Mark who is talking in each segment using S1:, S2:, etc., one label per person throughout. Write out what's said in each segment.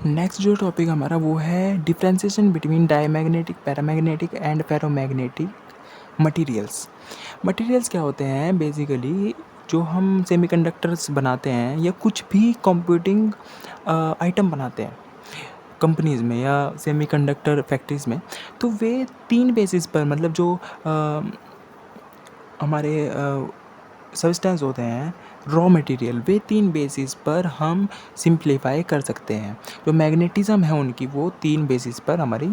S1: Next जो topic हमारा वो है differentiation between diamagnetic, paramagnetic and ferromagnetic materials. Materials क्या होते हैं बेसिकली, जो हम सेमीकंडक्टर्स बनाते हैं या कुछ भी कंप्यूटिंग आइटम बनाते हैं कंपनीज़ में या सेमीकंडक्टर फैक्ट्रीज़ में, तो वे 3 बेसिस पर, मतलब जो हमारे सब्सटेंस होते हैं, रॉ मटेरियल, वे 3 बेसिस पर हम सिंप्लीफाई कर सकते हैं। जो मैग्नेटिज़्म है उनकी, वो 3 बेसिस पर हमारी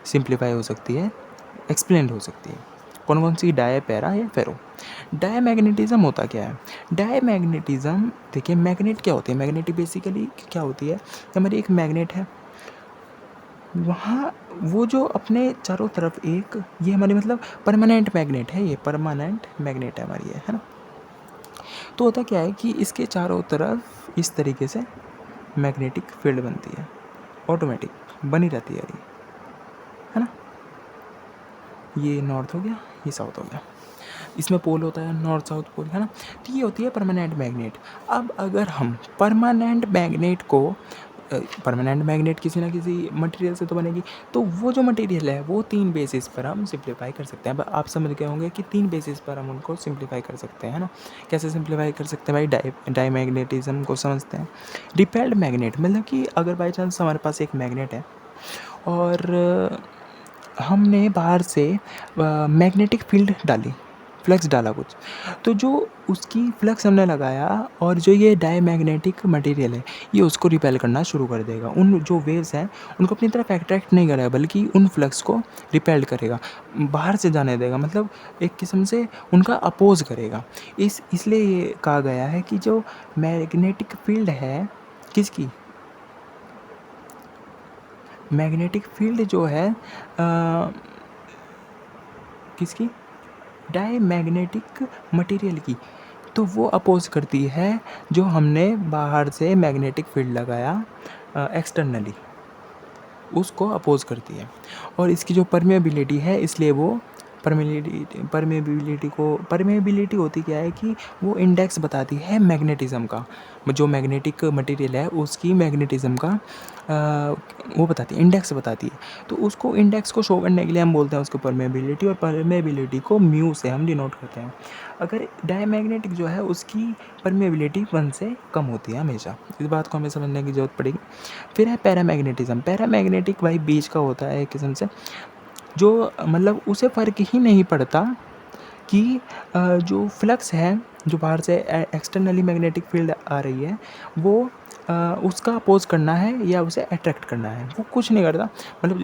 S1: सिंप्लीफाई हो सकती है, एक्सप्लेन हो सकती है। कौन कौन सी? डाय, पैरा या फेरो। डायमैग्नेटिज़्म होता क्या है? डायमैग्नेटिज़्म, देखिए मैग्नेट क्या होती है? मैग्नेट बेसिकली क्या होती है कि हमारी एक मैग्नेट है, वहाँ वो जो अपने चारों तरफ एक, ये हमारी मतलब परमानेंट मैग्नेट है, ये परमानेंट मैग्नेट है हमारी, है ना। तो होता क्या है कि इसके चारों तरफ इस तरीके से मैग्नेटिक फील्ड बनती है, ऑटोमेटिक बनी रहती है ये, है ना। ये नॉर्थ हो गया, ये साउथ हो गया, इसमें पोल होता है, नॉर्थ साउथ पोल, है ना। तो ये होती है परमानेंट मैग्नेट। अब अगर हम परमानेंट मैग्नेट को, परमानेंट मैग्नेट किसी ना किसी मटेरियल से तो बनेगी, तो वो जो मटेरियल है वो 3 बेसिस पर हम सिंप्लीफाई कर सकते हैं। अब आप समझ गए होंगे कि 3 बेसिस पर हम उनको सिंप्लीफाई कर सकते हैं, है ना। कैसे सिंप्लीफाई कर सकते हैं भाई? डाईमैग्नेटिज्म को समझते हैं। रिपेल्ड मैग्नेट मतलब कि अगर बाई चांस हमारे पास एक मैग्नेट है और हमने बाहर से मैग्नेटिक फील्ड डाली, फ्लक्स डाला कुछ, तो जो उसकी फ्लक्स हमने लगाया और जो ये डायमैग्नेटिक मटेरियल है, ये उसको रिपेल करना शुरू कर देगा। उन जो वेव्स हैं उनको अपनी तरफ अट्रैक्ट नहीं करेगा, बल्कि उन फ्लक्स को रिपेल करेगा, बाहर से जाने देगा, मतलब एक किस्म से उनका अपोज करेगा। इसलिए ये कहा गया है कि जो मैग्नेटिक फील्ड है, किसकी? मैग्नेटिक फील्ड जो है किसकी? डायमैग्नेटिक मटेरियल की, तो वो अपोज करती है जो हमने बाहर से मैग्नेटिक फील्ड लगाया एक्सटर्नली, उसको अपोज करती है। और इसकी जो परमेबिलिटी है, इसलिए वो परमेबिलिटी होती क्या है कि वो इंडेक्स बताती है मैग्नेटिज्म का, जो मैग्नेटिक मटेरियल है उसकी मैग्नेटिज्म का वो बताती है, इंडेक्स बताती है। तो उसको इंडेक्स को शो करने के लिए हम बोलते हैं उसको परमेबिलिटी, और परमेबिलिटी को म्यू से हम डिनोट करते हैं। अगर डायमैग्नेटिक जो है उसकी परमेबिलिटी 1 से कम होती है हमेशा, इस बात को हमें समझने की ज़रूरत पड़ेगी। फिर है पैरामैग्नेटिज्म। पैरामैग्नेटिक भाई बीच का होता है एक किस्म से, जो मतलब उसे फ़र्क ही नहीं पड़ता कि जो फ्लक्स है, जो बाहर से एक्सटर्नली मैग्नेटिक फील्ड आ रही है, वो उसका अपोज करना है या उसे अट्रैक्ट करना है, वो कुछ नहीं करता। मतलब